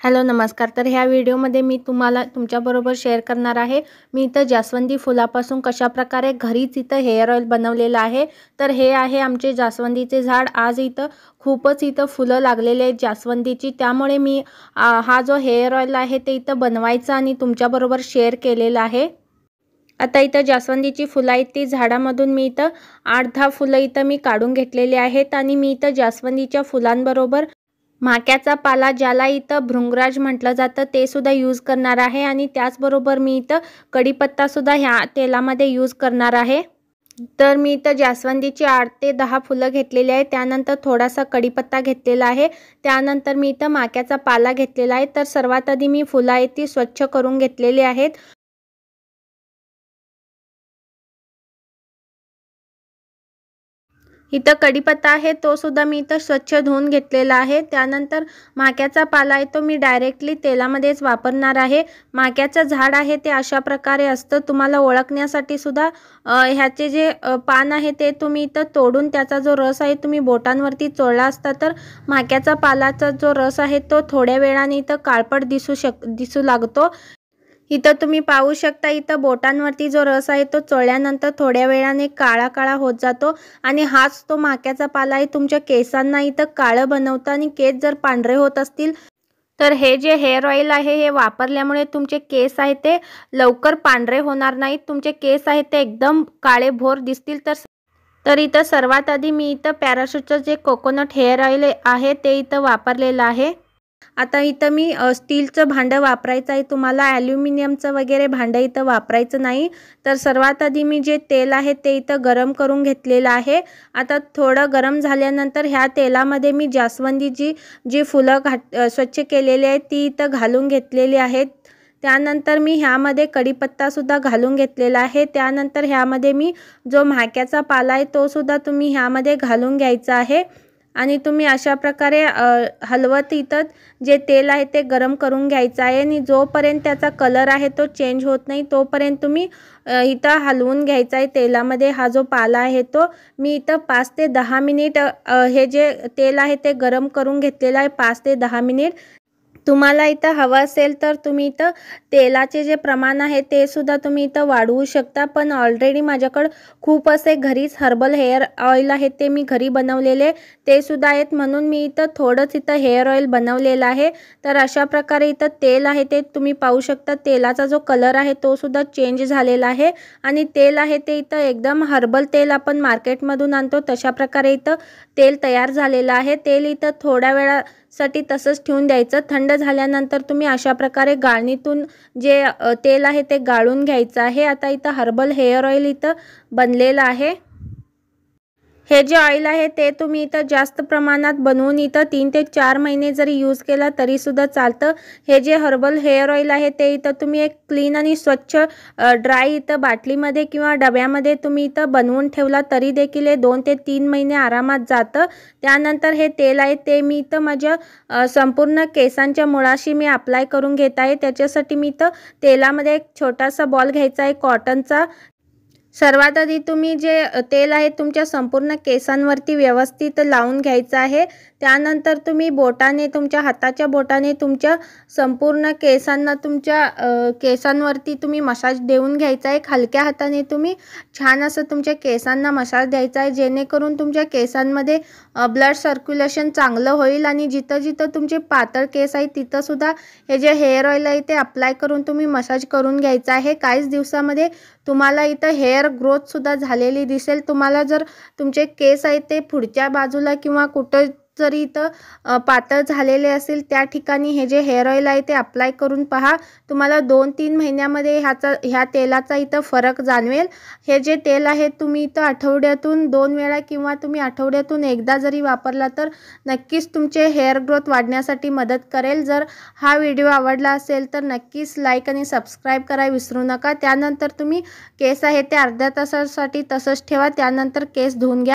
Hello नमस्कार। तर ह्या व्हिडिओमध्ये मी तुम्हाला तुमच्याबरोबर शेअर करणार आहे मी इथं जास्वंदी फुलापासून कशाप्रकारे घरीच इथं हेअर ऑइल बनवलेलं आहे। तर हे आहे आमचे जास्वंदीचे झाड। आज इथं खूपच फुलं लागलेले आहेत जास्वंदीची, त्यामुळे मी हा जो हेअर ऑइल आहे ते इथं बनवायचा आणि तुमच्याबरोबर शेअर केलेला आहे। आता इथं जास्वंदीची फुलं आहेत ती झाडामधून मी इथं 8-10 फुलं इथं मी काढून घेतलेली आहेत आणि मी इथं जास्वंदीच्या फुलांबरोबर माक्याचा पाला, ज्याला इथं भृंगराज म्हटलं जातं, ते सुद्धा यूज करणार आहे आणि त्याचबरोबर मी इथं कढीपत्ता सुद्धा ह्या तेलामध्ये यूज करणार आहे। तर मी इथं जास्वंदीची 8 ते 10 फुलं घेतलेली आहे, त्यानंतर थोडासा कढीपत्ता घेतलेला आहे, त्यानंतर मी इथं माक्याचा पाला घेतलेला आहे। तर सर्वात आधी मी फुलं आहेत ती स्वच्छ करून घेतलेली आहेत। इथं कढीपत्ता आहे तो सुद्धा मी इथं स्वच्छ धुवून घेतलेला आहे। त्यानंतर माक्याचा पाला आहे तो मी डायरेक्टली तेलामध्येच वापरणार आहे। माक्याचं झाड आहे ते अशा प्रकारे असतं, तुम्हाला ओळखण्यासाठी सुद्धा ह्याचे जे पान आहे ते तुम्ही इथं तोडून त्याचा जो रस आहे तुम्ही बोटांवरती चोळला असता तर माक्याचा पालाचा जो रस आहे तो थोड्या वेळाने इथं काळपट दिसू लागतो। इथं तुम्ही पाहू शकता, इथं बोटांवरती जो रस आहे तो चोळल्यानंतर थोड्या वेळाने काळा काळा होत जातो आणि हाच तो माक्याचा पाला आहे तुमच्या केसांना इथं काळं बनवतं आणि केस जर पांढरे होत असतील तर हे जे हेअर ऑइल आहे हे वापरल्यामुळे तुमचे केस आहे ते लवकर पांढरे होणार नाहीत, तुमचे केस आहे ते एकदम काळेभोर दिसतील। तर इथं सर्वात आधी मी इथं पॅराशूटचं जे कोकोनट हेअर ऑइल आहे ते इथं वापरलेलं आहे। आता इथं मी स्टीलचं भांडं वापरायचं आहे, तुम्हाला ॲल्युमिनियमचं वगैरे भांडं इथं वापरायचं नाही। तर सर्वात आधी मी जे तेल आहे ते इथं गरम करून घेतलेलं आहे। आता थोडं गरम झाल्यानंतर ह्या तेलामध्ये मी जास्वंदीची जी फुलं स्वच्छ केलेली आहेत ती इथं घालून घेतलेली आहेत। त्यानंतर मी ह्यामध्ये कढीपत्तासुद्धा घालून घेतलेला आहे। त्यानंतर ह्यामध्ये मी जो माक्याचा पाला आहे तो सुद्धा तुम्ही ह्यामध्ये घालून घ्यायचा आहे आणि तुम्ही अशा प्रकारे हलवत इथं जे तेल आहे ते गरम करून घ्यायचं आहे आणि जोपर्यंत त्याचा कलर आहे तो चेंज होत नाही तोपर्यंत तुम्ही इथं हलवून घ्यायचा आहे तेलामध्ये। हा जो पाला आहे तो मी इथं 5 ते 10 मिनिट हे जे तेल आहे ते गरम करून घेतलेलं आहे, 5 ते 10 मिनिट। तुम्हाला इथं हवं असेल तर तुम्ही इथं तेलाचे जे प्रमाण आहे ते सुद्धा तुम्ही इथं वाढवू शकता, पण ऑलरेडी माझ्याकडे खूप असे घरीच हर्बल हेअर ऑइल आहे ते मी घरी बनवलेले ते सुद्धा आहेत, म्हणून मी इथं थोडंच इथं हेअर ऑइल बनवलेलं आहे। तर अशा प्रकारे इथं तेल आहे ते तुम्ही पाहू शकता, तेलाचा जो कलर आहे तो सुद्धा चेंज झालेला आहे आणि तेल आहे ते इथं एकदम हर्बल तेल आपण मार्केटमधून आणतो तशा प्रकारे इथं तेल तयार झालेलं आहे। तेल इथं थोड्या वेळासाठी तसंच ठेवून द्यायचं, थंड झाल्यानंतर तुम्ही अशा प्रकारे गाळणीतून जे तेल आहे ते गाळून घ्यायचं आहे। आता इथं हर्बल हेअर ऑइल इथं बनलेलं आहे। हे जे ऑइल आहे ते तुम्ही इथं जास्त प्रमाणात बनवून इथं 3 ते 4 महिने जरी यूज केला तरी सुद्धा चालतं। हे जे हर्बल हेअर ऑइल आहे ते इथं तुम्ही एक क्लीन आणि स्वच्छ ड्राय इथं बाटलीमध्ये किंवा डब्यामध्ये तुम्ही इथं बनवून ठेवला तरी देखील हे 2 ते 3 महिने आरामात जातं। त्यानंतर हे तेल आहे ते मी इथं माझ्या संपूर्ण केसांच्या मुळाशी मी अप्लाय करून घेत आहे। त्याच्यासाठी मी इथं तेलामध्ये एक छोटासा बॉल घ्यायचा आहे कॉटनचा। सर्वात आधी तुम्ही जे तेल आहे तुमच्या संपूर्ण केसांवरती व्यवस्थित लावून घ्यायचं आहे। त्यानंतर तुम्ही बोटाने, तुमच्या हाताच्या बोटाने तुमच्या संपूर्ण केसांना केसांवरती तुम्ही मसाज देऊन घ्यायचा आहे। हलक्या हाताने तुम्ही छान असं तुमच्या केसांना मसाज द्यायचा आहे, जेणेकरून तुमच्या केसांमध्ये ब्लड सर्क्युलेशन चांगलं होईल आणि जिथं जिथं तुमचे पातळ केस आहेत तिथं सुद्धा हे जे हेअर ऑइल आहे ते अप्लाय करून तुम्ही मसाज करून घ्यायचं आहे। काहीच दिवसामध्ये तुम्हाला इथं हेअर ग्रोथ सुद्धा झालेली दिसेल। तुम्हाला जर तुमचे केस आहेत ते पुढच्या बाजूला किंवा कुठं जरी इथं पातळ झालेले असेल त्या ठिकाणी हे जे हेअर ऑइल आहे ते अप्लाय करून पहा, तुम्हाला 2-3 महिन्यामध्ये ह्या तेलाचा इथं फरक जाणवेल। हे जे तेल आहे तुम्ही इथं आठवड्यातून 2 वेळा किंवा तुम्ही आठवड्यातून एकदा जरी वापरला तर नक्कीच तुमचे हेअर ग्रोथ वाढण्यासाठी मदत करेल। जर हा व्हिडिओ आवडला असेल तर नक्कीच लाईक आणि सबस्क्राईब करायला विसरू नका। त्यानंतर तुम्ही केस आहे ते अर्ध्या तासासाठी तसंच ठेवा, त्यानंतर केस धुवून घ्या।